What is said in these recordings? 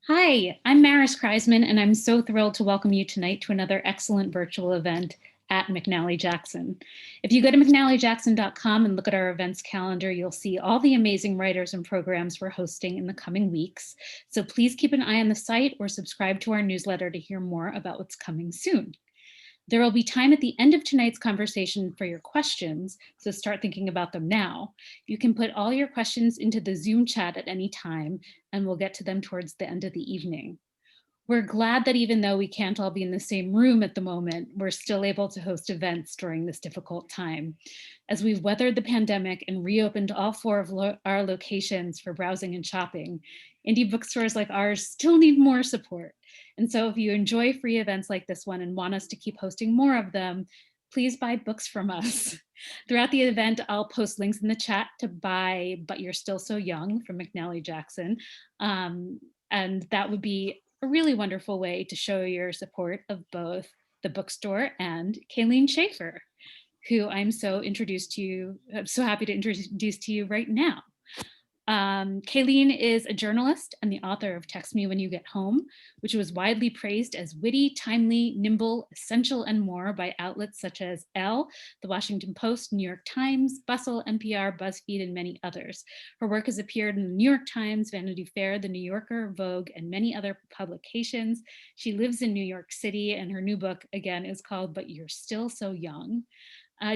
Hi, I'm Maris Kreisman, and I'm so thrilled to welcome you tonight to another excellent virtual event at McNally Jackson. If you go to mcnallyjackson.com and look at our events calendar, you'll see all the amazing writers and programs we're hosting in the coming weeks. So please keep an eye on the site or subscribe to our newsletter to hear more about what's coming soon. There will be time at the end of tonight's conversation for your questions, so start thinking about them now. You can put all your questions into the Zoom chat at any time, and we'll get to them towards the end of the evening. We're glad that even though we can't all be in the same room at the moment, we're still able to host events during this difficult time. As we've weathered the pandemic and reopened all four of our locations for browsing and shopping, indie bookstores like ours still need more support. And so if you enjoy free events like this one and want us to keep hosting more of them, please buy books from us. Throughout the event, I'll post links in the chat to buy But You're Still So Young from McNally Jackson. And that would be a really wonderful way to show your support of both the bookstore and Kayleen Schaefer, who I'm so happy to introduce to you right now. Kayleen is a journalist and the author of Text Me When You Get Home, which was widely praised as witty, timely, nimble, essential, and more by outlets such as Elle, The Washington Post, New York Times, Bustle, NPR, BuzzFeed, and many others. Her work has appeared in the New York Times, Vanity Fair, The New Yorker, Vogue, and many other publications. She lives in New York City, and her new book, again, is called But You're Still So Young.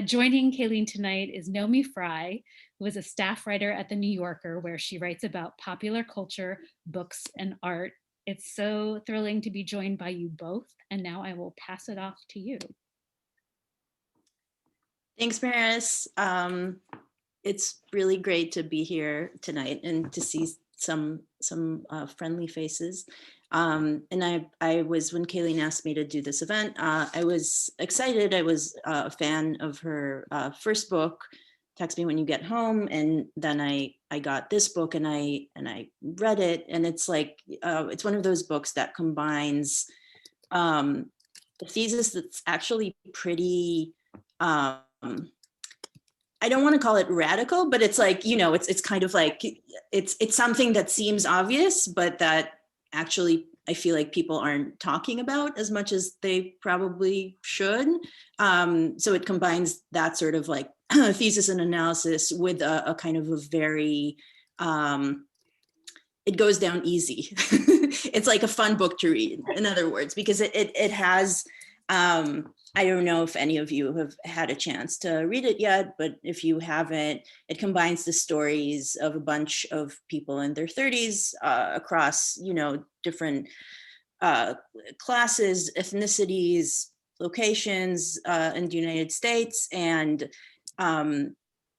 Joining Kayleen tonight is Naomi Fry, who is a staff writer at The New Yorker, where she writes about popular culture, books, and art. It's so thrilling to be joined by you both, and now I will pass it off to you. Thanks, Maris. It's really great to be here tonight and to see some friendly faces. And I was, when Kayleen asked me to do this event, I was excited. I was a fan of her first book, Text Me When You Get Home, and then I got this book and I read it, and it's like it's one of those books that combines a thesis that's actually pretty. I don't want to call it radical, but it's like, you know, it's kind of like it's something that seems obvious, but that actually I feel like people aren't talking about as much as they probably should. So it combines that sort of like thesis and analysis with a kind of a very, it goes down easy. It's like a fun book to read, in other words, because it has, I don't know if any of you have had a chance to read it yet, but if you haven't, it combines the stories of a bunch of people in their 30s across, you know, different classes, ethnicities, locations in the United States, and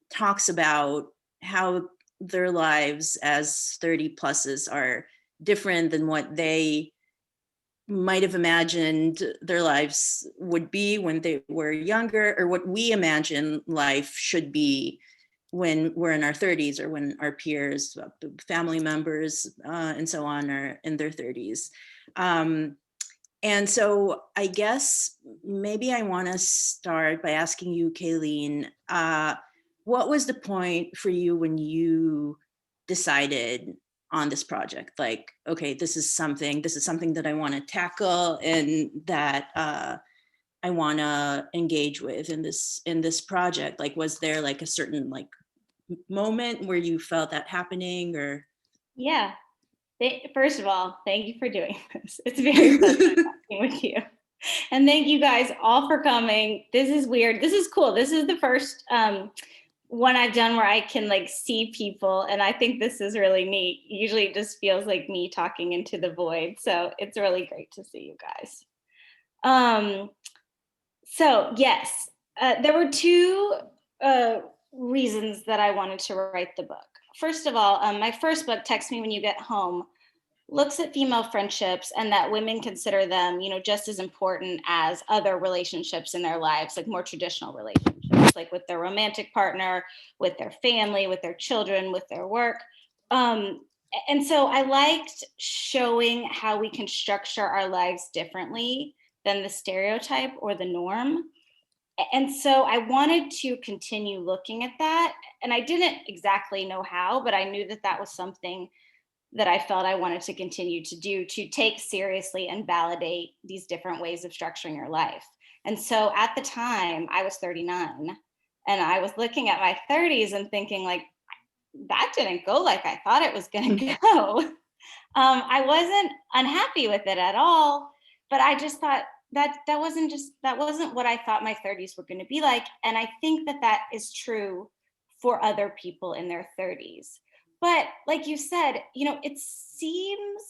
talks about how their lives as 30 pluses are different than what they might have imagined their lives would be when they were younger, or what we imagine life should be when we're in our 30s, or when our peers, family members, and so on are in their 30s. And so I guess maybe I want to start by asking you, Kayleen, what was the point for you when you decided on this project? Like, okay, this is something that I want to tackle and that I want to engage with in this project. Like, was there like a certain like moment where you felt that happening? Or yeah, first of all, thank you for doing this. It's very pleasant talking with you, and thank you guys all for coming. This is weird. This is cool. This is the first one I've done where I can like see people, and I think this is really neat. Usually it just feels like me talking into the void, so it's really great to see you guys. So yes, there were two reasons that I wanted to write the book. First of all, my first book, Text Me When You Get Home, looks at female friendships and that women consider them, you know, just as important as other relationships in their lives, like more traditional relationships, like with their romantic partner, with their family, with their children, with their work. And so I liked showing how we can structure our lives differently than the stereotype or the norm. And so I wanted to continue looking at that. And I didn't exactly know how, but I knew that that was something that I felt I wanted to continue to do, to take seriously and validate these different ways of structuring your life. And so at the time, I was 39, and I was looking at my 30s and thinking, like, that didn't go like I thought it was going to go. I wasn't unhappy with it at all, but I just thought that wasn't what I thought my 30s were going to be like. And I think that is true for other people in their 30s. But like you said, it seems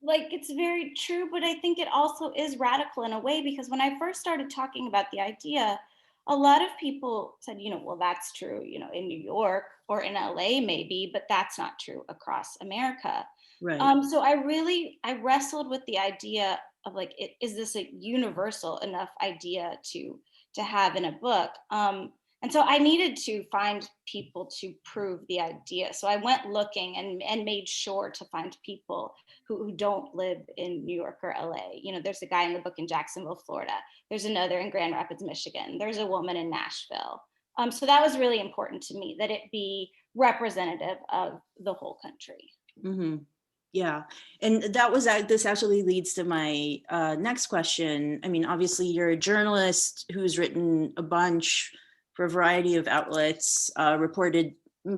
like it's very true, but I think it also is radical in a way, because when I first started talking about the idea, a lot of people said, well, that's true, in New York or in LA maybe, but that's not true across America. Right. So I wrestled with the idea of, like, is this a universal enough idea to have in a book? And so I needed to find people to prove the idea. So I went looking and made sure to find people who don't live in New York or LA. There's a guy in the book in Jacksonville, Florida. There's another in Grand Rapids, Michigan. There's a woman in Nashville. So that was really important to me, that it be representative of the whole country. Mm-hmm. Yeah. And this actually leads to my next question. I mean, obviously you're a journalist who's written a bunch for a variety of outlets, reported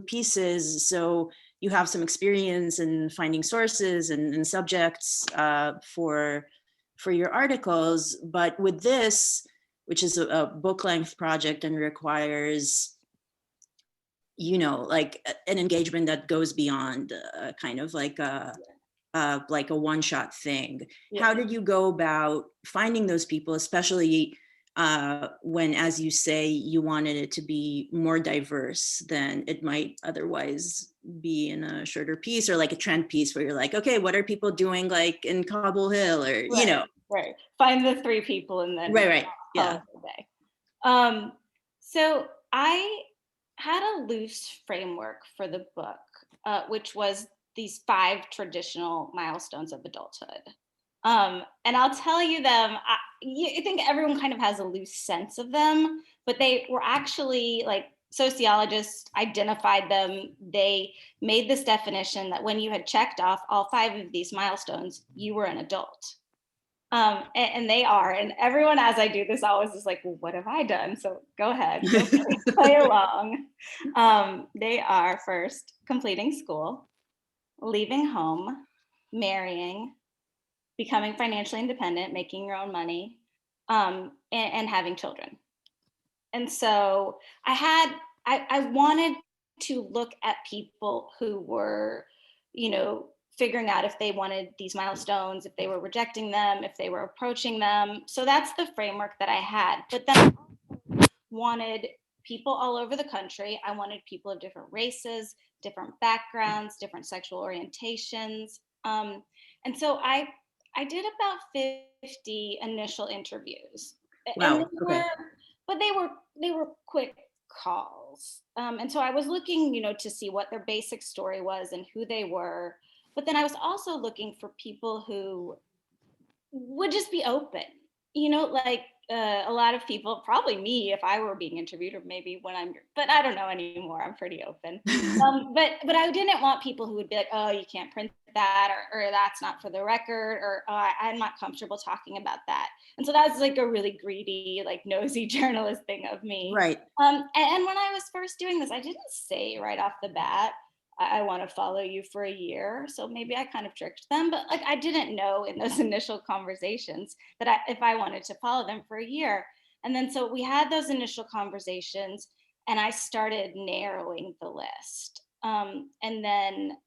pieces. So you have some experience in finding sources and subjects for your articles. But with this, which is a book length project and requires, like an engagement that goes beyond kind of like a one-shot thing. Yeah. How did you go about finding those people, especially when, as you say, you wanted it to be more diverse than it might otherwise be in a shorter piece, or like a trend piece where you're like, okay, what are people doing like in Cobble Hill, or right, find the 3 people and then right, yeah. So I had a loose framework for the book, which was these 5 traditional milestones of adulthood. And I'll tell you them. I think everyone kind of has a loose sense of them, but they were actually, like, sociologists identified them. They made this definition that when you had checked off all 5 of these milestones, you were an adult. And they are. And everyone, as I do this, always is like, well, what have I done? So go ahead, play along. They are: first, completing school, leaving home, marrying, becoming financially independent, making your own money, and having children. And so I wanted to look at people who were, figuring out if they wanted these milestones, if they were rejecting them, if they were approaching them. So that's the framework that I had. But then I wanted people all over the country. I wanted people of different races, different backgrounds, different sexual orientations. And so I did about 50 initial interviews. Wow. And they were quick calls. And so I was looking, to see what their basic story was and who they were. But then I was also looking for people who would just be open, like a lot of people, probably me if I were being interviewed, or maybe but I don't know anymore. I'm pretty open. But I didn't want people who would be like, oh, you can't print that, or that's not for the record, or I'm not comfortable talking about that. And so that's like a really greedy, like nosy journalist thing of me. Right. And when I was first doing this, I didn't say right off the bat, I want to follow you for a year. So maybe I kind of tricked them, but like I didn't know in those initial conversations that if I wanted to follow them for a year. And then so we had those initial conversations, and I started narrowing the list. And then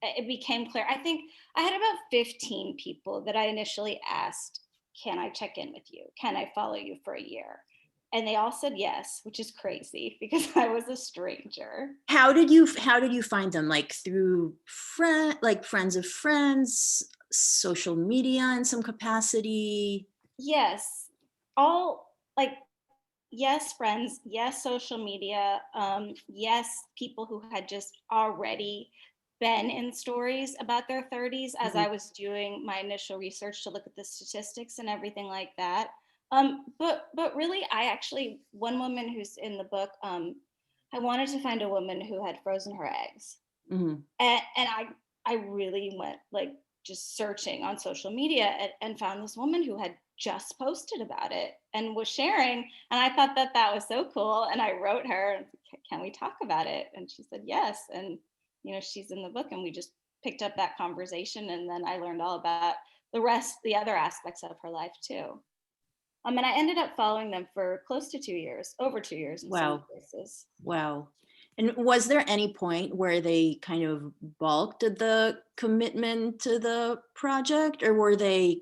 it became clear. I think I had about 15 people that I initially asked, can I check in with you? Can I follow you for a year? And they all said yes, which is crazy because I was a stranger. How did you find them? Like through friends of friends, social media in some capacity? Yes, all like, yes, friends, yes, social media, yes, people who had just already been in stories about their 30s as Mm-hmm. I was doing my initial research to look at the statistics and everything like that. But really, one woman who's in the book, I wanted to find a woman who had frozen her eggs. Mm-hmm. And I really went like just searching on social media and found this woman who had just posted about it and was sharing. And I thought that that was so cool. And I wrote her, can we talk about it? And she said, yes. And, she's in the book, and we just picked up that conversation. And then I learned all about the other aspects of her life too. And I ended up following them for close to 2 years, over 2 years in some cases. Wow. And was there any point where they kind of balked at the commitment to the project, or were they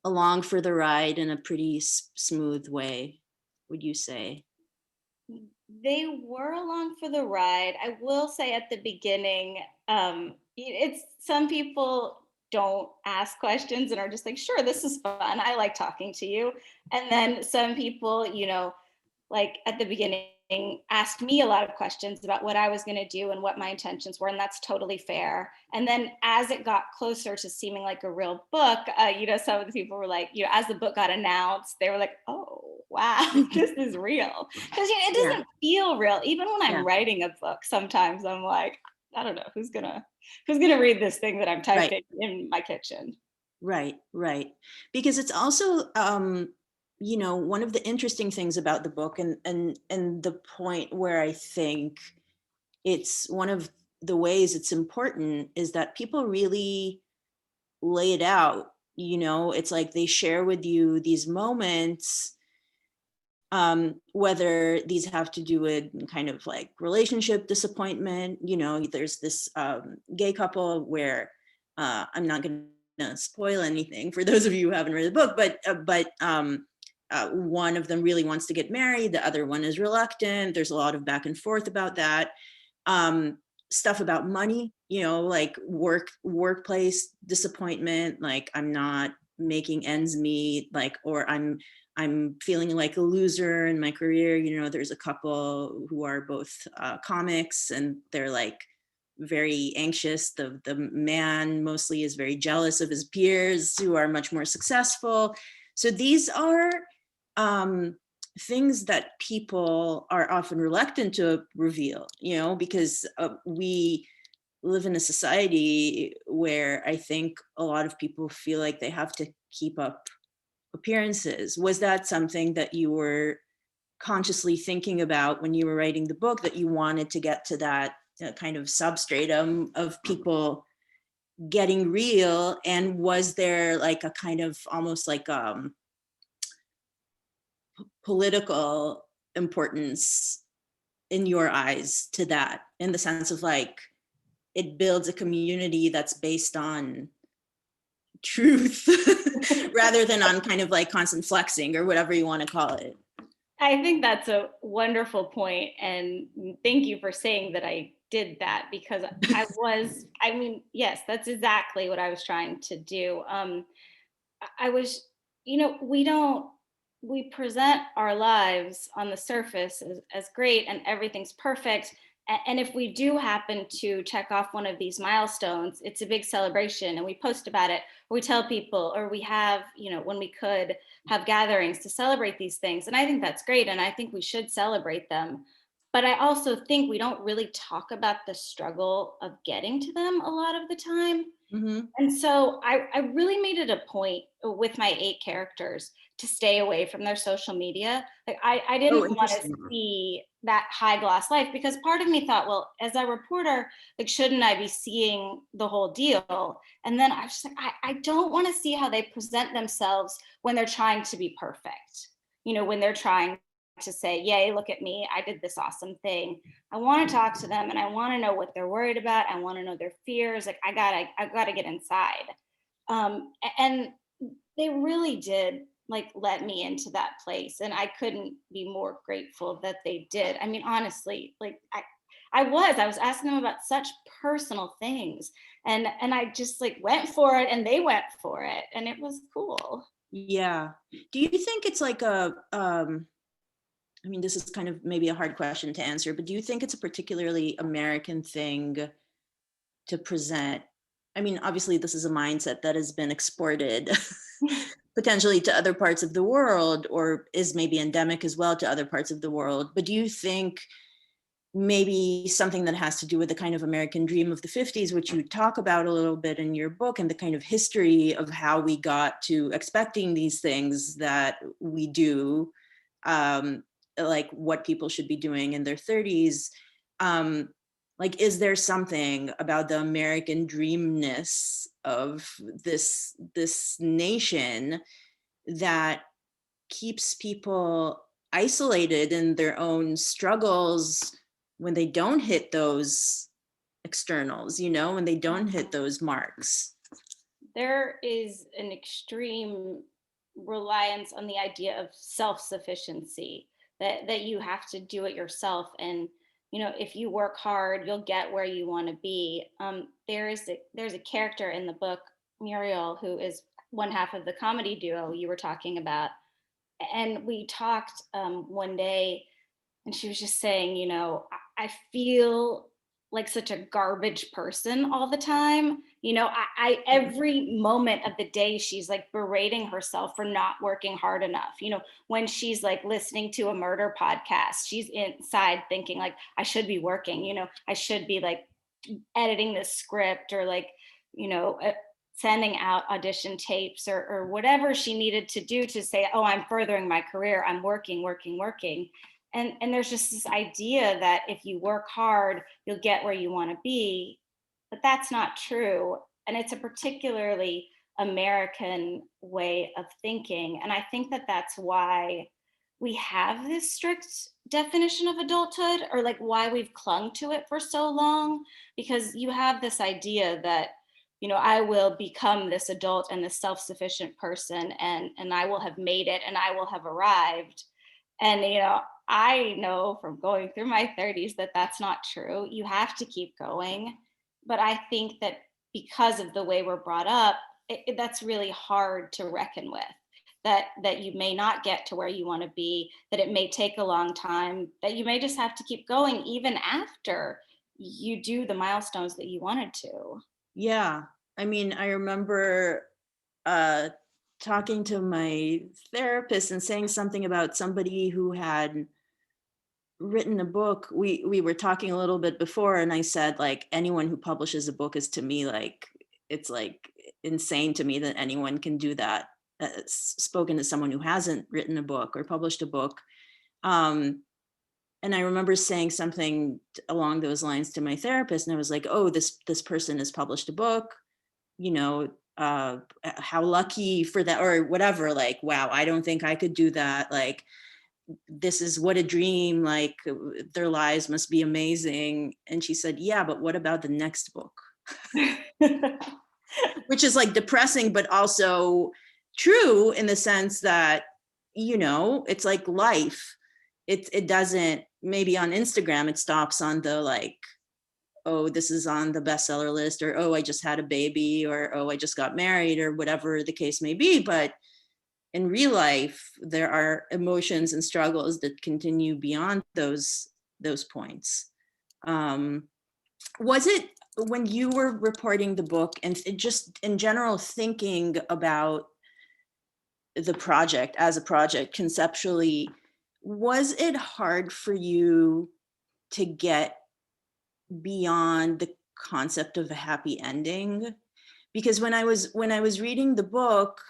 along for the ride in a pretty smooth way, would you say? They were along for the ride. I will say at the beginning, it's some people don't ask questions and are just like, sure, this is fun. I like talking to you. And then some people, like at the beginning, asked me a lot of questions about what I was going to do and what my intentions were, and that's totally fair. And then as it got closer to seeming like a real book, some of the people were like, as the book got announced, they were like, oh wow, this is real, because it doesn't feel real. Even when I'm writing a book, sometimes I'm like, I don't know who's gonna read this thing that I'm typing in my kitchen. Right. Because it's also one of the interesting things about the book, and the point where I think it's one of the ways it's important, is that people really lay it out. It's like they share with you these moments, whether these have to do with kind of like relationship disappointment. There's this gay couple where I'm not going to spoil anything for those of you who haven't read the book, but one of them really wants to get married, the other one is reluctant. There's a lot of back and forth about that. Stuff about money, like workplace disappointment, like I'm not making ends meet, like, or I'm feeling like a loser in my career. There's a couple who are both comics, and they're like very anxious. The man mostly is very jealous of his peers who are much more successful. So these are things that people are often reluctant to reveal, because we live in a society where I think a lot of people feel like they have to keep up appearances. Was that something that you were consciously thinking about when you were writing the book, that you wanted to get to that kind of substratum of people getting real? And was there like a kind of almost like political importance in your eyes to that, in the sense of like it builds a community that's based on truth rather than on kind of like constant flexing or whatever you want to call it? I think that's a wonderful point, and thank you for saying that I did that, because yes, that's exactly what I was trying to do. I was, we present our lives on the surface as great and everything's perfect. And if we do happen to check off one of these milestones, it's a big celebration, and we post about it, or we tell people, or we have, when we could have gatherings to celebrate these things. And I think that's great. And I think we should celebrate them. But I also think we don't really talk about the struggle of getting to them a lot of the time. Mm-hmm. And so I really made it a point with my 8 characters to stay away from their social media. Like I didn't want to see that high gloss life, because part of me thought, well, as a reporter, like, shouldn't I be seeing the whole deal? And then I was just like, I don't want to see how they present themselves when they're trying to be perfect. When they're trying to say, yay, look at me, I did this awesome thing. I want to talk to them, and I want to know what they're worried about. I want to know their fears. Like I gotta get inside. And they really did like let me into that place, and I couldn't be more grateful that they did. I mean, honestly, like I was asking them about such personal things, and I just like went for it, and they went for it, and it was cool. Yeah. Do you think it's like I mean, this is kind of maybe a hard question to answer, but do you think it's a particularly American thing to present? I mean, obviously this is a mindset that has been exported potentially to other parts of the world, or is maybe endemic as well to other parts of the world. But do you think maybe something that has to do with the kind of American dream of the 50s, which you talk about a little bit in your book, and the kind of history of how we got to expecting these things that we do, like what people should be doing in their 30s. Like, is there something about the American dreamness of this nation that keeps people isolated in their own struggles when they don't hit those externals, when they don't hit those marks? There is an extreme reliance on the idea of self-sufficiency, that you have to do it yourself. And if you work hard, you'll get where you want to be. There's a character in the book, Muriel, who is one half of the comedy duo you were talking about. And we talked one day, and she was just saying, I feel like such a garbage person all the time. I every moment of the day, she's like berating herself for not working hard enough. When she's like listening to a murder podcast, she's inside thinking like, I should be working, I should be like editing this script, or like, sending out audition tapes, or whatever she needed to do to say, oh, I'm furthering my career, I'm working. And there's just this idea that if you work hard, you'll get where you want to be. But that's not true. And it's a particularly American way of thinking. And I think that that's why we have this strict definition of adulthood, or like why we've clung to it for so long, because you have this idea that, I will become this adult and this self-sufficient person, and I will have made it, and I will have arrived. And, I know from going through my 30s that that's not true. You have to keep going. But I think that because of the way we're brought up, that's really hard to reckon with. That you may not get to where you want to be, that it may take a long time, that you may just have to keep going even after you do the milestones that you wanted to. Yeah. I mean, I remember talking to my therapist and saying something about somebody who had written a book. We were talking a little bit before, and I said, like, anyone who publishes a book is, to me, like, it's like insane to me that anyone can do that. Spoken to someone who hasn't written a book or published a book. And I remember saying something along those lines to my therapist, and I was like, oh, this person has published a book, how lucky for that, or whatever, like, wow, I don't think I could do that. Like, this is what a dream, like, their lives must be amazing. And she said, yeah, but what about the next book? Which is like depressing, but also true in the sense that, it's like life. It doesn't, maybe on Instagram, it stops on the like, oh, this is on the bestseller list, or, oh, I just had a baby, or, oh, I just got married, or whatever the case may be. But in real life, there are emotions and struggles that continue beyond those points. Was it, when you were reporting the book, and just in general thinking about the project as a project conceptually, was it hard for you to get beyond the concept of a happy ending? Because when I was reading the book,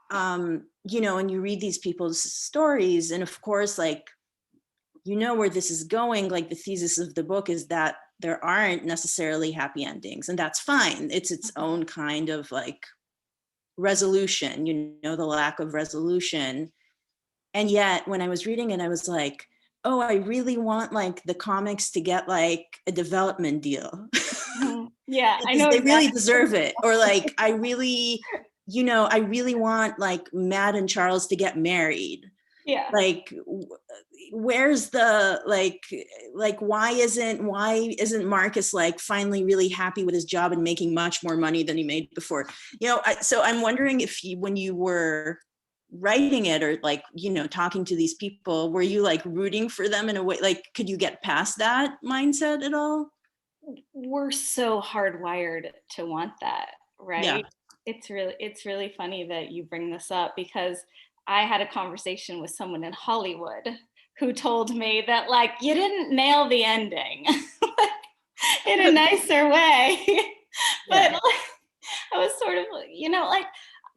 and you read these people's stories, and of course, like, where this is going, like, the thesis of the book is that there aren't necessarily happy endings, and that's fine. It's its own kind of like resolution, the lack of resolution. And yet when I was reading it, I was like, oh, I really want, like, the comics to get like a development deal. Yeah, I know they exactly. really deserve it. Or like, I really want, like, Matt and Charles to get married. Yeah. Like, where's the like why isn't Marcus, like, finally really happy with his job and making much more money than he made before? So I'm wondering if when you were writing it, or like, talking to these people, were you like rooting for them in a way? Like, could you get past that mindset at all? We're so hardwired to want that, right? Yeah. It's really funny that you bring this up, because I had a conversation with someone in Hollywood who told me that, like, you didn't nail the ending in a nicer way. But Yeah. like, I was sort of, like,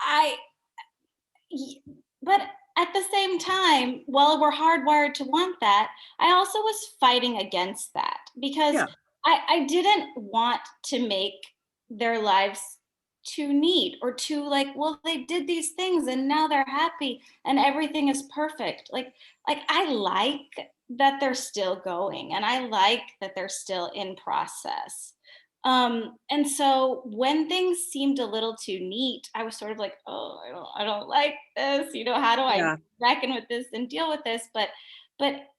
I, but at the same time, while we're hardwired to want that, I also was fighting against that because Yeah. I didn't want to make their lives too neat or too like, well, they did these things and now they're happy and everything is perfect. Like I like that they're still going and I like that they're still in process. And so when things seemed a little too neat, I was sort of like, oh, I don't like this. How do I Yeah. reckon with this and deal with this? But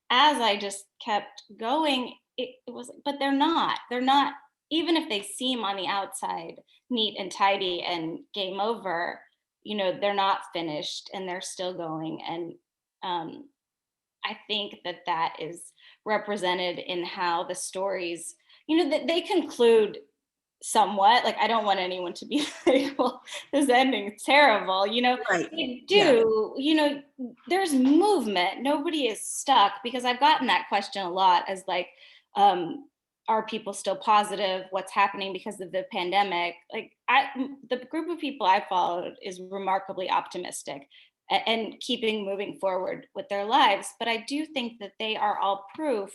as I just kept going, it was, but they're not, even if they seem on the outside neat and tidy and game over, they're not finished and they're still going. And I think that that is represented in how the stories, that they conclude somewhat. Like, I don't want anyone to be like, well, this ending is terrible. Right. They Yeah. do, there's movement. Nobody is stuck, because I've gotten that question a lot as like, are people still positive? What's happening because of the pandemic? Like, the group of people I followed is remarkably optimistic and keeping moving forward with their lives. But I do think that they are all proof,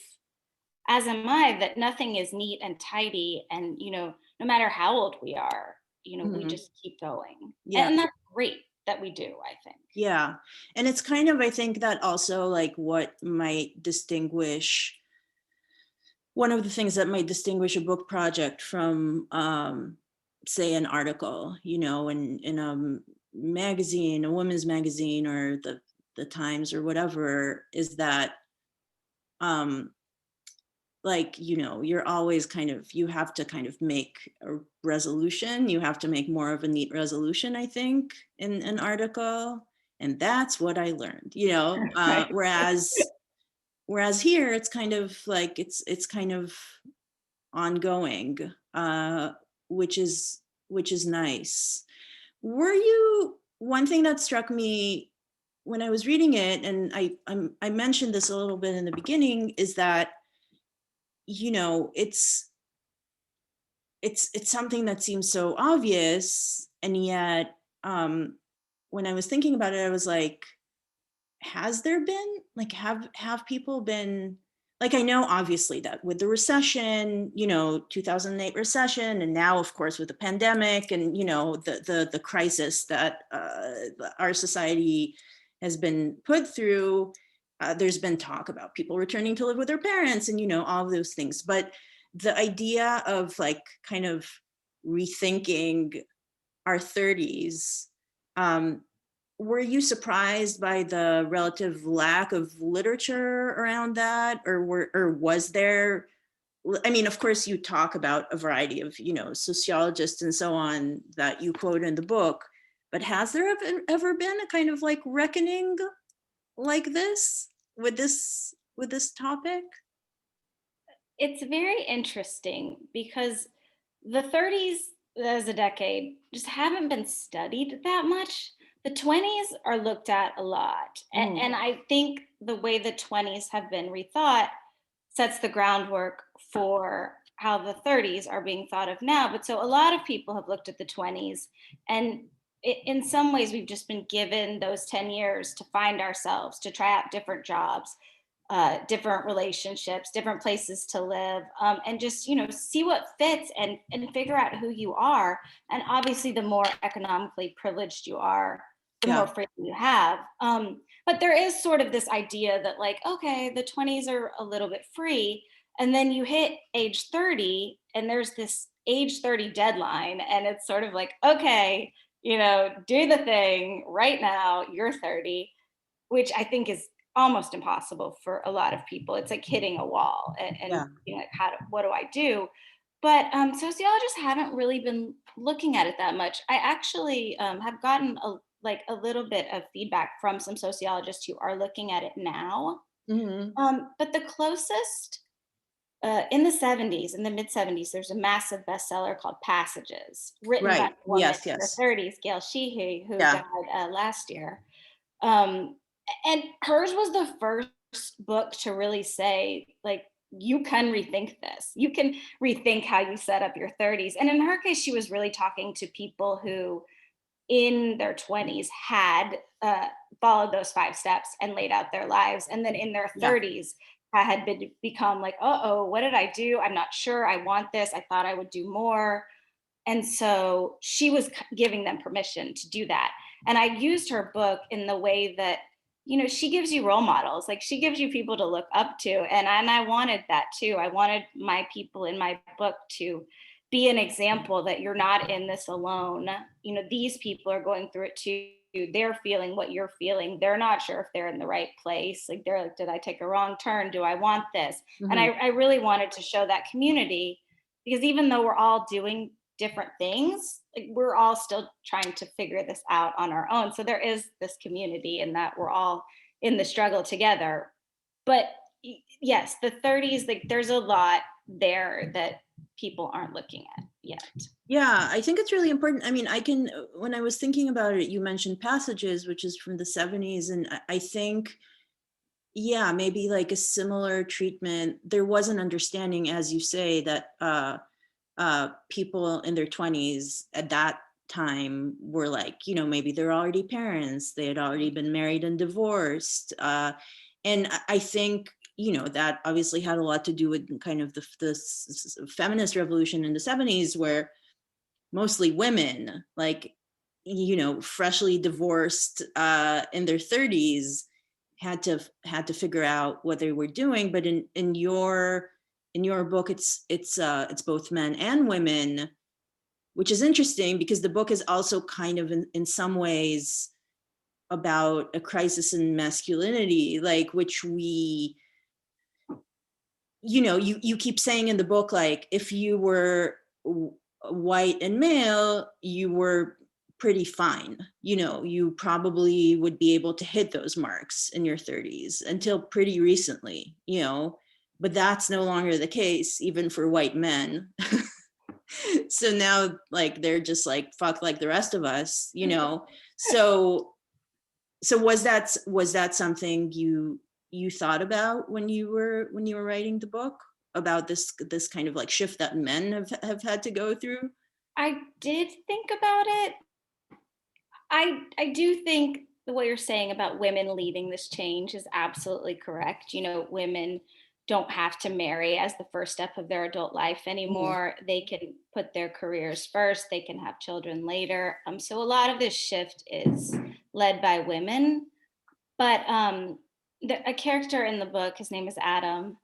as am I, that nothing is neat and tidy. And, no matter how old we are, we Mhm. just keep going. Yeah. And that's great that we do, I think. Yeah. And it's kind of, I think that also like what might distinguish, one of the things that might distinguish a book project from, say, an article, in a magazine, a women's magazine, or the Times or whatever, is that, um, like, you're always you have to kind of make a resolution. You have to make more of a neat resolution, I think, in an article. And that's what I learned, Right. whereas here it's kind of like, it's kind of ongoing, which is nice. One thing that struck me when I was reading it, and I mentioned this a little bit in the beginning, is that, it's something that seems so obvious, and yet, when I was thinking about it, I was like, has there been, like, have people been, like, I know obviously that with the recession, 2008 recession, and now of course with the pandemic, and the crisis that, our society has been put through, there's been talk about people returning to live with their parents, and all of those things. But the idea of, like, kind of rethinking our 30s, were you surprised by the relative lack of literature around that, or was there? I mean, of course, you talk about a variety of, sociologists and so on that you quote in the book, but has there ever been a kind of like reckoning like this with this topic? It's very interesting because the 30s as a decade just haven't been studied that much. The 20s are looked at a lot. Mhm. And I think the way the 20s have been rethought sets the groundwork for how the 30s are being thought of now. But so a lot of people have looked at the 20s, and in some ways, we've just been given those 10 years to find ourselves, to try out different jobs, different relationships, different places to live, and just see what fits and figure out who you are. And obviously, the more economically privileged you are, the more Yeah. freedom you have. But there is sort of this idea that, like, okay, the 20s are a little bit free, and then you hit age 30, and there's this age 30 deadline, and it's sort of like, okay, do the thing right now. You're 30, which I think is almost impossible for a lot of people. It's like hitting a wall and Yeah. being like, what do I do? But sociologists haven't really been looking at it that much. I actually have gotten a little bit of feedback from some sociologists who are looking at it now. Hmm. But the closest, in the 70s, in the mid 70s, there's a massive bestseller called Passages, written by Right. a woman Yes. in her Yes. 30s, Gail Sheehy, who Yeah. died last year. Um, and hers was the first book to really say, like, you can rethink this. You can rethink how you set up your 30s. And in her case, she was really talking to people who in their 20s had followed those 5 steps and laid out their lives. And then in their Yeah. 30s had become like, oh, what did I do? I'm not sure. I want this. I thought I would do more. And so she was giving them permission to do that. And I used her book in the way that, she gives you role models, like she gives you people to look up to. And I wanted that too. I wanted my people in my book to be an example that you're not in this alone. These people are going through it too. They're feeling what you're feeling. They're not sure if they're in the right place. Like, they're like, did I take a wrong turn? Do I want this? And I really wanted to show that community, because even though we're all doing different things, like, we're all still trying to figure this out on our own. So there is this community, and that we're all in the struggle together. But yes, the 30s, like, there's a lot there that people aren't looking at yet. Yeah, I think it's really important. I mean, when I was thinking about it, you mentioned Passages, which is from the 70s. And I think, yeah, maybe like a similar treatment. There was an understanding, as you say, that people in their 20s at that time were like, maybe they're already parents, they had already been married and divorced. And I think, that obviously had a lot to do with kind of the feminist revolution in the 70s, where mostly women, like, freshly divorced in their 30s, had to figure out what they were doing. But in your book, it's both men and women, which is interesting because the book is also kind of in some ways about a crisis in masculinity, like, which we, you keep saying in the book, like, if you were white and male, you were pretty fine. You probably would be able to hit those marks in your 30s until pretty recently, but that's no longer the case, even for white men. So now, like, they're just like, fuck, like the rest of us, So was that something you thought about when you were writing the book, about this kind of like shift that men have had to go through? I did think about it. I do think what you're saying about women leading this change is absolutely correct. Women don't have to marry as the first step of their adult life anymore. They can put their careers first. They can have children later. So a lot of this shift is led by women. But a character in the book, his name is Adam.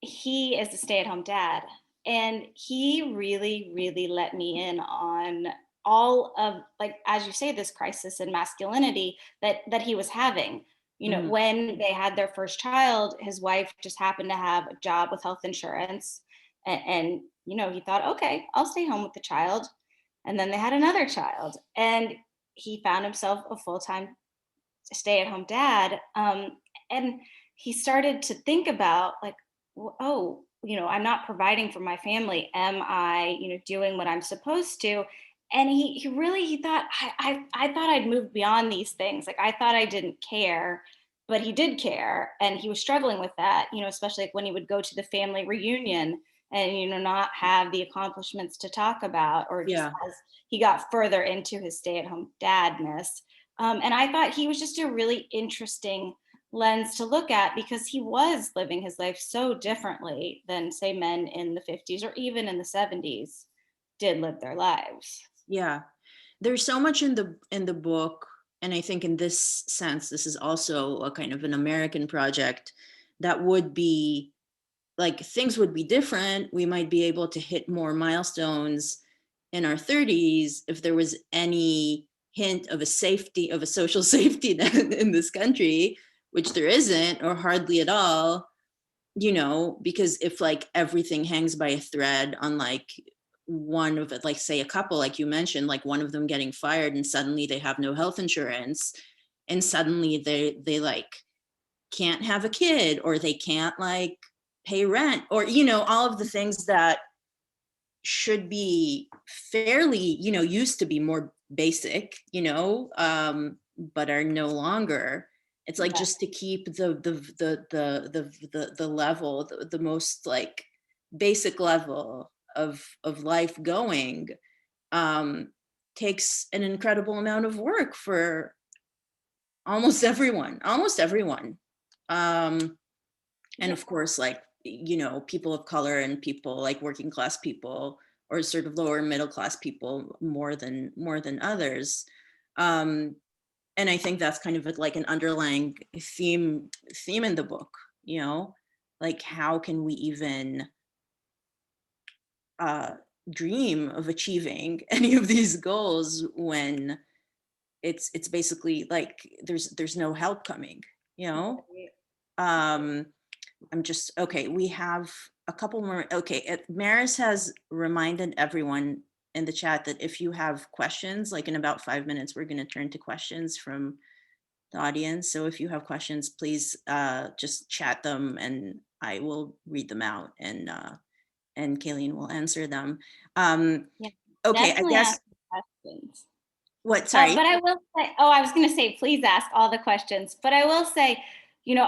He is a stay-at-home dad, and he really, really let me in on all of, like, as you say, this crisis in masculinity that he was having. When they had their first child, his wife just happened to have a job with health insurance, and he thought, okay, I'll stay home with the child. And then they had another child, and he found himself a full-time stay-at-home dad. And he started to think about, like, oh, I'm not providing for my family. Am I, doing what I'm supposed to? And he thought, I thought I'd moved beyond these things. Like, I thought I didn't care, but he did care. And he was struggling with that, especially like when he would go to the family reunion and, not have the accomplishments to talk about, or just as he got further into his stay-at-home dadness. And I thought he was just a really interesting lens to look at, because he was living his life so differently than, say, men in the 50s or even in the 70s did live their lives. Yeah, there's so much in the book, and I think in this sense, this is also a kind of an American project, that would be like, things would be different. We might be able to hit more milestones in our 30s if there was any hint of a social safety net in this country, which there isn't, or hardly at all, because if, like, everything hangs by a thread on, like, one of it, like, say a couple, like you mentioned, like one of them getting fired and suddenly they have no health insurance, and suddenly they like can't have a kid, or they can't like pay rent, or all of the things that should be fairly used to be more basic, but are no longer. It's like just to keep the level, the most like basic level of life going, takes an incredible amount of work for almost everyone. And of course, like, you know, people of color and people like working class people or sort of lower middle class people more than others. And I think that's kind of like an underlying theme in the book, you know, like how can we even dream of achieving any of these goals when it's basically like there's no help coming, you know? I'm just, okay, we have a couple more. Okay, Maris has reminded everyone in the chat that if you have questions, like in about 5 minutes, we're going to turn to questions from the audience. So if you have questions, please just chat them and I will read them out, and Kayleen will answer them. Okay, I guess. Ask questions. What, sorry? But I will say, I was going to say, please ask all the questions. But I will say, you know,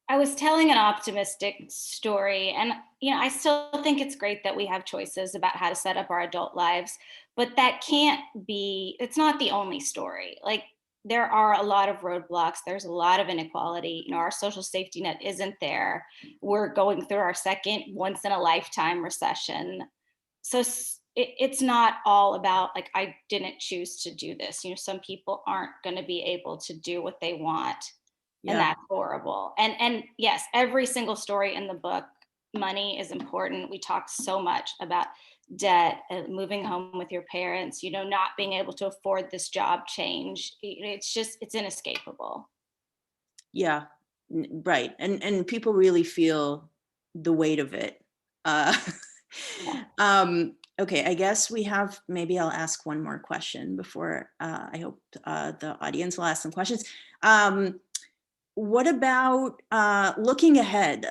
I was telling an optimistic story, and you know, I still think it's great that we have choices about how to set up our adult lives, but that can't be, it's not the only story. Like, there are a lot of roadblocks, there's a lot of inequality, you know, our social safety net isn't there. We're going through our second once in a lifetime recession. So it's not all about like, I didn't choose to do this. You know, some people aren't going to be able to do what they want. Yeah. And that's horrible. And yes, every single story in the book, money is important. We talk so much about debt, moving home with your parents, you know, not being able to afford this job change. It's just, it's inescapable. Yeah, right. And people really feel the weight of it. Okay, I guess we have, maybe I'll ask one more question before I hope the audience will ask some questions. What about looking ahead,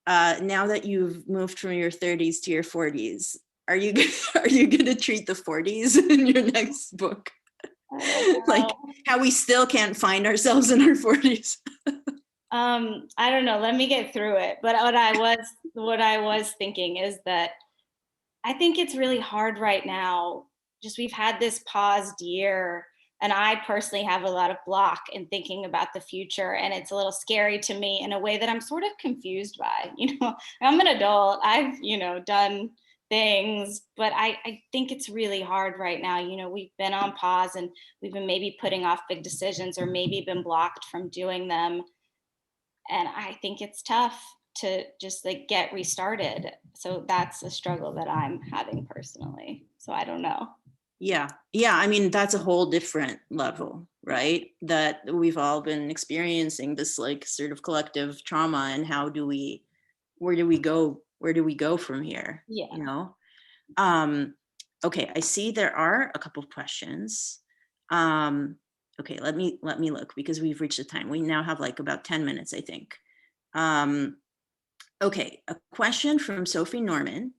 now that you've moved from your 30s to your 40s? Are you going to treat the 40s in your next book? Like how we still can't find ourselves in our 40s? I don't know. Let me get through it. But what I was thinking is that I think it's really hard right now. Just we've had this paused year, and I personally have a lot of block in thinking about the future, and it's a little scary to me in a way that I'm sort of confused by. You know, I'm an adult. I've, you know, done things, but I think it's really hard right now. You know, we've been on pause and we've been maybe putting off big decisions or maybe been blocked from doing them. And I think it's tough to just like get restarted. So that's a struggle that I'm having personally. So I don't know. Yeah. I mean, that's a whole different level, right? That we've all been experiencing this like sort of collective trauma, and where do we go from here? Yeah. You know? Okay, I see there are a couple of questions. Okay, let me look, because we've reached the time. We now have like about 10 minutes, I think. Okay, a question from Sophie Norman.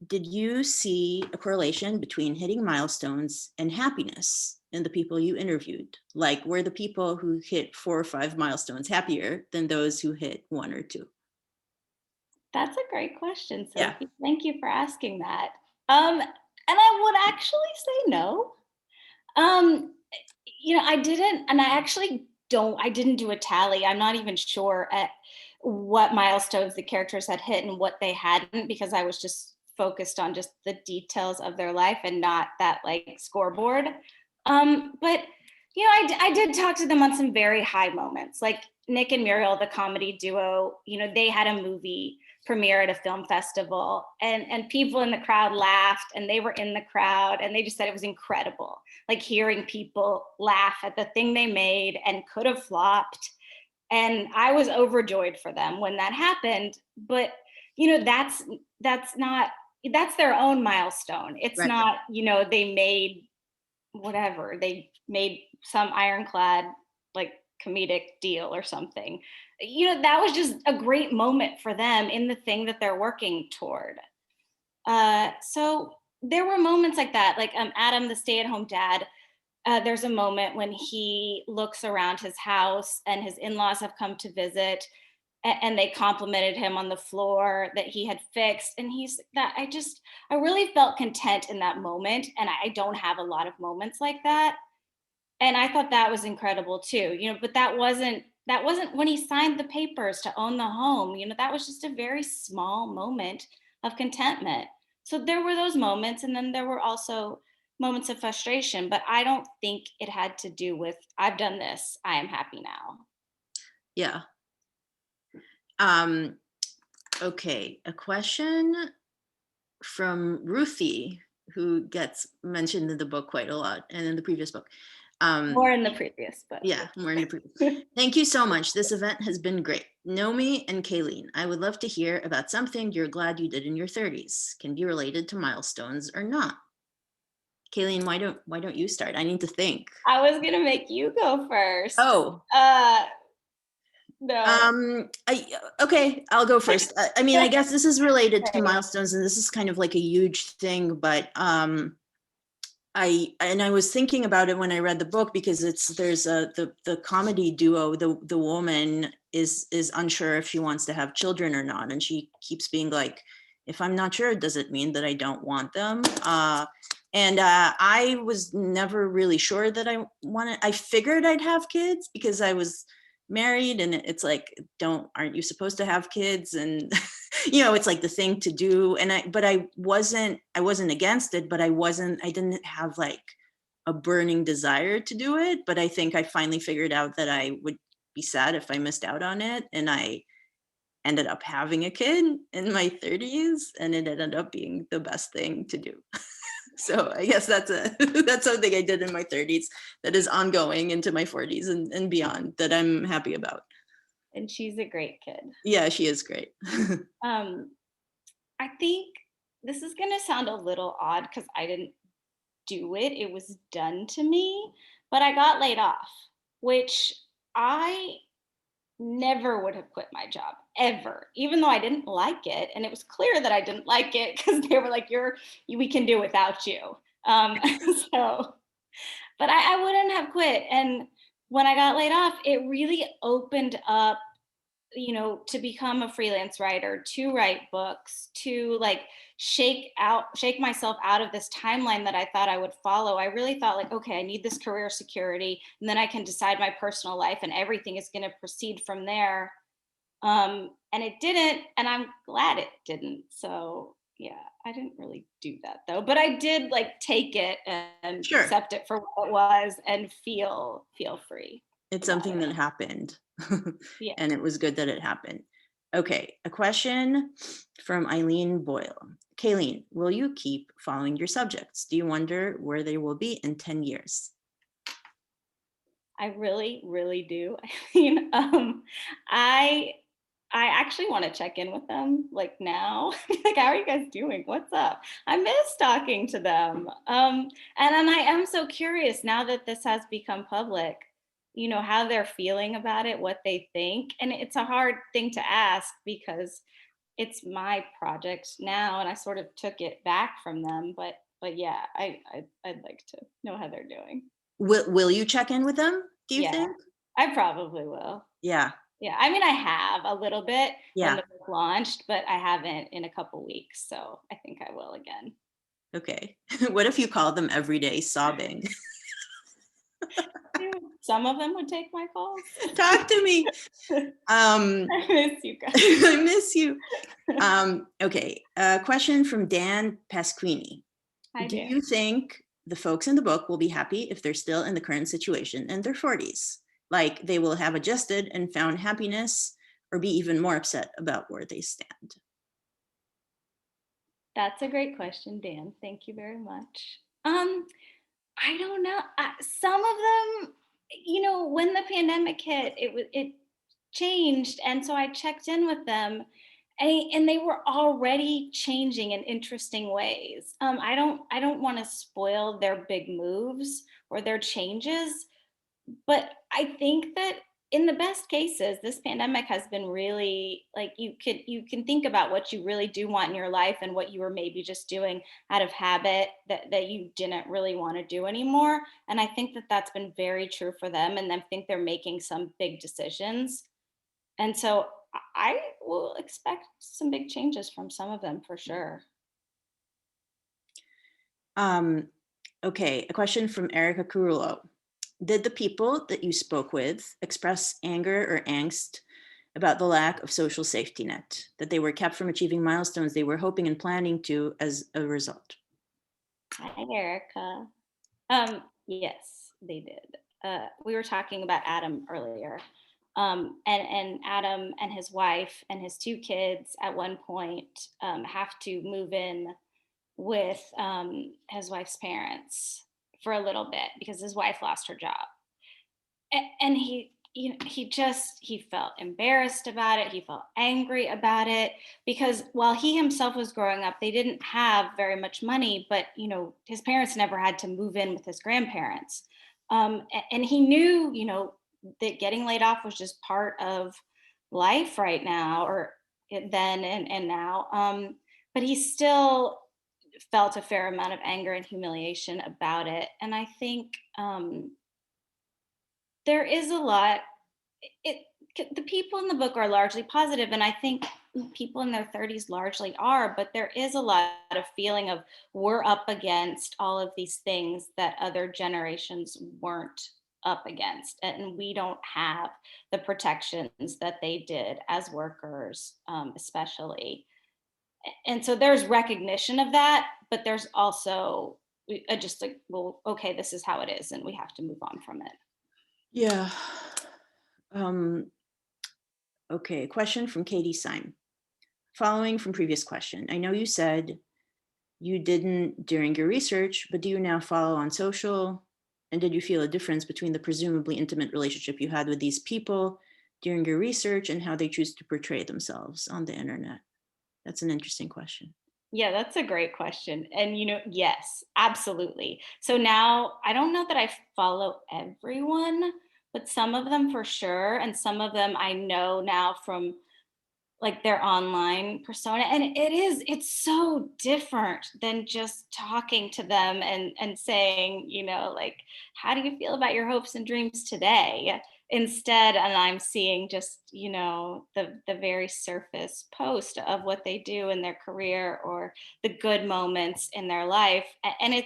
Did you see a correlation between hitting milestones and happiness in the people you interviewed? Like, were the people who hit 4 or 5 milestones happier than those who hit 1 or 2? That's a great question, Sophie. Yeah. Thank you for asking that. And I would actually say no. You know, I didn't, and I didn't do a tally. I'm not even sure at what milestones the characters had hit and what they hadn't, because I was just focused on just the details of their life and not that like scoreboard. But you know, I did talk to them on some very high moments, like Nick and Muriel, the comedy duo. You know, they had a movie premiere at a film festival, and people in the crowd laughed, and they were in the crowd, and they just said it was incredible, like hearing people laugh at the thing they made and could have flopped. And I was overjoyed for them when that happened. But you know, that's their own milestone. It's Right. not, you know, they made whatever, they made some ironclad like comedic deal or something. You know, that was just a great moment for them in the thing that they're working toward. So there were moments like that, like Adam, the stay-at-home dad, there's a moment when he looks around his house and his in-laws have come to visit, and they complimented him on the floor that he had fixed. And I really felt content in that moment. And I don't have a lot of moments like that. And I thought that was incredible too, but that wasn't when he signed the papers to own the home. That was just a very small moment of contentment. So there were those moments, and then there were also moments of frustration, but I don't think it had to do with, I've done this, I am happy now. Yeah. Okay, a question from Ruthie, who gets mentioned in the book quite a lot, and in the previous book. More in the previous book. Yeah, more in the previous. Thank you so much. This event has been great. Naomi and Kayleen, I would love to hear about something you're glad you did in your 30s. Can be related to milestones or not. Kayleen, why don't you start? I need to think. I was gonna make you go first. Oh. No. Okay, I'll go first. I mean, I guess this is related to milestones, and this is kind of like a huge thing, but I was thinking about it when I read the book, because there's the comedy duo, the woman is unsure if she wants to have children or not, and she keeps being like, if I'm not sure, does it mean that I don't want them? And I was never really sure that I figured I'd have kids because I was married, and it's like, aren't you supposed to have kids? And it's like the thing to do. And I wasn't against it, but I didn't have like a burning desire to do it. But I think I finally figured out that I would be sad if I missed out on it. And I ended up having a kid in my 30s, and it ended up being the best thing to do. So I guess that's something I did in my 30s that is ongoing into my 40s and beyond, that I'm happy about. And she's a great kid. Yeah, she is great. I think this is going to sound a little odd because I didn't do it. It was done to me, but I got laid off, which I never would have quit my job ever, even though I didn't like it. And it was clear that I didn't like it because they were like, we can do without you. But I wouldn't have quit. And when I got laid off, it really opened up, to become a freelance writer, to write books, to like shake myself out of this timeline that I thought I would follow. I really thought like, okay, I need this career security, and then I can decide my personal life and everything is going to proceed from there. And it didn't, and I'm glad it didn't. So yeah, I didn't really do that though, but I did like take it and accept it for what it was and feel free. It's something that happened. Yeah. And it was good that it happened. Okay, a question from Eileen Boyle. Kayleen, will you keep following your subjects? Do you wonder where they will be in 10 years? I really, really do. I mean, I actually want to check in with them like now. Like, how are you guys doing? What's up? I miss talking to them. And I am so curious now that this has become public, how they're feeling about it, what they think. And it's a hard thing to ask because it's my project now and I sort of took it back from them. But yeah, I'd like to know how they're doing. Will you check in with them, do you think? I probably will. Yeah. Yeah, I mean, I have a little bit when the book launched, but I haven't in a couple weeks. So I think I will again. Okay. What if you call them every day sobbing? Some of them would take my calls. Talk to me. I miss you guys. I miss you. Okay. A question from Dan Pasquini. Hi, Do Dan. you think the folks in the book will be happy if they're still in the current situation in their 40s? Like they will have adjusted and found happiness, or be even more upset about where they stand? That's a great question, Dan. Thank you very much. I don't know. Some of them, when the pandemic hit, it changed, and so I checked in with them, and they were already changing in interesting ways. I don't want to spoil their big moves or their changes, but I think that in the best cases, this pandemic has been really like you can think about what you really do want in your life and what you were maybe just doing out of habit that you didn't really want to do anymore. And I think that that's been very true for them. And I think they're making some big decisions. And so I will expect some big changes from some of them for sure. Okay, a question from Erica Carullo. Did the people that you spoke with express anger or angst about the lack of social safety net, that they were kept from achieving milestones they were hoping and planning to as a result? Hi, Erica. Yes, they did. We were talking about Adam earlier. And Adam and his wife and his two kids at one point have to move in with his wife's parents for a little bit because his wife lost her job. And he, you know, he felt embarrassed about it. He felt angry about it because while he himself was growing up, they didn't have very much money, but you know, his parents never had to move in with his grandparents. And he knew, you know, that getting laid off was just part of life right now, or then and now. But he still felt a fair amount of anger and humiliation about it. And I think there is a lot. It, the people in the book are largely positive, and I think people in their 30s largely are, but there is a lot of feeling of we're up against all of these things that other generations weren't up against, and we don't have the protections that they did as workers, especially. And so there's recognition of that, but there's also just like, well, okay, this is how it is, and we have to move on from it. Yeah. Okay, question from Katie Syme. Following from previous question, I know you said you didn't during your research, but do you now follow on social? And did you feel a difference between the presumably intimate relationship you had with these people during your research and how they choose to portray themselves on the internet? That's an interesting question. Yeah, that's a great question. And, you know, yes, absolutely. So now I don't know that I follow everyone, but some of them for sure. And some of them I know now from like their online persona. And it's so different than just talking to them and saying, you know, like, how do you feel about your hopes and dreams today? Instead, and I'm seeing just, you know, the very surface post of what they do in their career or the good moments in their life. And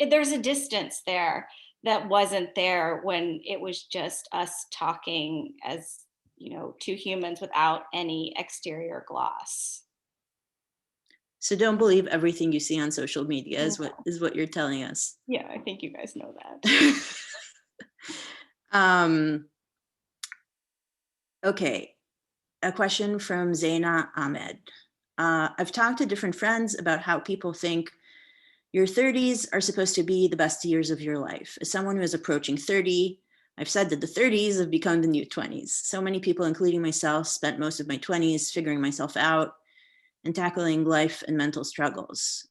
there's a distance there that wasn't there when it was just us talking as, you know, two humans without any exterior gloss. So don't believe everything you see on social media is No. what you're telling us. Yeah, I think you guys know that. Okay, a question from Zaina Ahmed. I've talked to different friends about how people think your 30s are supposed to be the best years of your life. As someone who is approaching 30, I've said that the 30s have become the new 20s. So many people, including myself, spent most of my 20s figuring myself out and tackling life and mental struggles.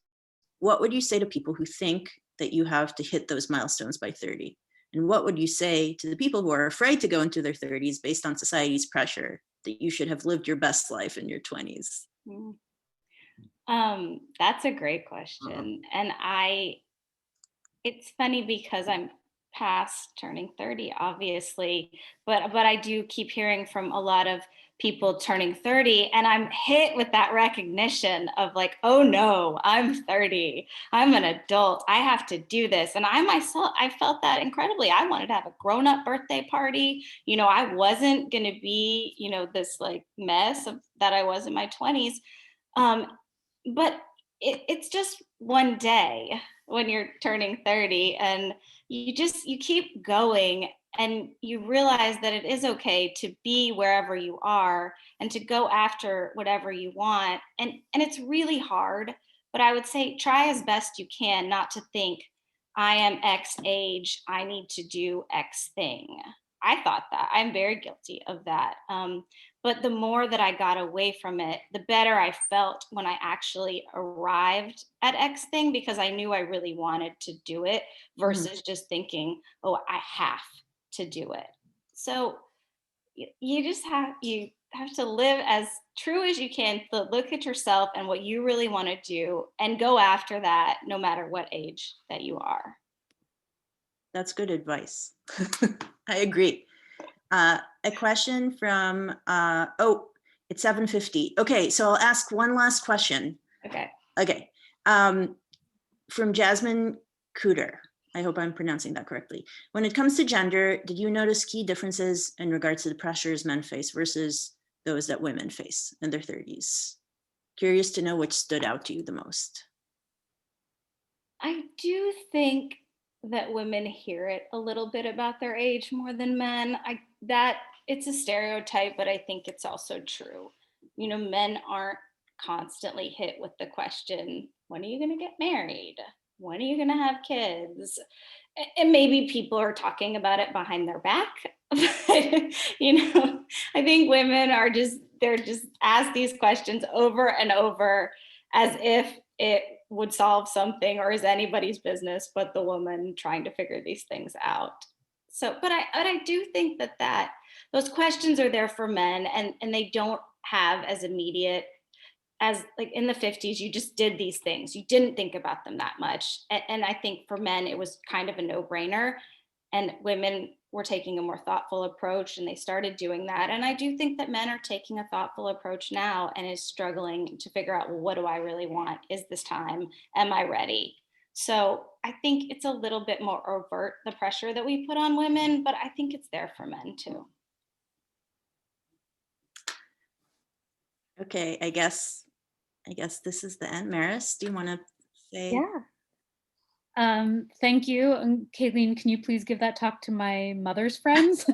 What would you say to people who think that you have to hit those milestones by 30? And what would you say to the people who are afraid to go into their 30s based on society's pressure that you should have lived your best life in your 20s? That's a great question. And it's funny because I'm past turning 30, obviously, but I do keep hearing from a lot of people turning 30, and I'm hit with that recognition of like, oh no, I'm 30, I'm an adult, I have to do this. And I myself, I felt that incredibly. I wanted to have a grown-up birthday party. You know, I wasn't going to be, you know, this like mess that I was in my 20s. But it's just one day when you're turning 30, and you keep going, and you realize that it is okay to be wherever you are and to go after whatever you want. And it's really hard, but I would say try as best you can not to think, I am X age, I need to do X thing. I thought that. I'm very guilty of that. But the more that I got away from it, the better I felt when I actually arrived at X thing, because I knew I really wanted to do it versus just thinking, oh, I have to do it. So you just you have to live as true as you can, to look at yourself and what you really want to do and go after that no matter what age that you are. That's good advice. I agree. A question from, oh, it's 7:50. Okay, so I'll ask one last question. Okay. Okay. From Jasmine Cooter. I hope I'm pronouncing that correctly. When it comes to gender, did you notice key differences in regards to the pressures men face versus those that women face in their 30s? Curious to know which stood out to you the most. I do think that women hear it a little bit about their age more than men. That it's a stereotype, but I think it's also true. You know, men aren't constantly hit with the question, when are you going to get married? When are you going to have kids? And maybe people are talking about it behind their back. But, you know, I think women are they're just asked these questions over and over as if it would solve something or is anybody's business but the woman trying to figure these things out. So, but I do think that those questions are there for men, and they don't have as immediate as, like, in the 50s, you just did these things. You didn't think about them that much. And I think for men, it was kind of a no-brainer. And women were taking a more thoughtful approach, and they started doing that. And I do think that men are taking a thoughtful approach now and is struggling to figure out, well, what do I really want? Is this time? Am I ready? So I think it's a little bit more overt, the pressure that we put on women, but I think it's there for men too. Okay, I guess this is the end. Maris, do you want to say? Yeah. Thank you. And Kayleen, can you please give that talk to my mother's friends?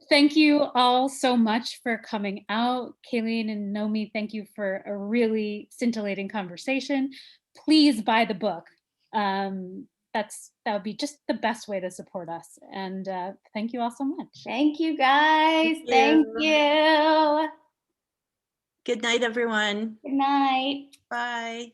Thank you all so much for coming out. Kayleen and Naomi, thank you for a really scintillating conversation. Please buy the book. That would be just the best way to support us. And thank you all so much. Thank you, guys. Thank you. Good night, everyone. Good night. Bye.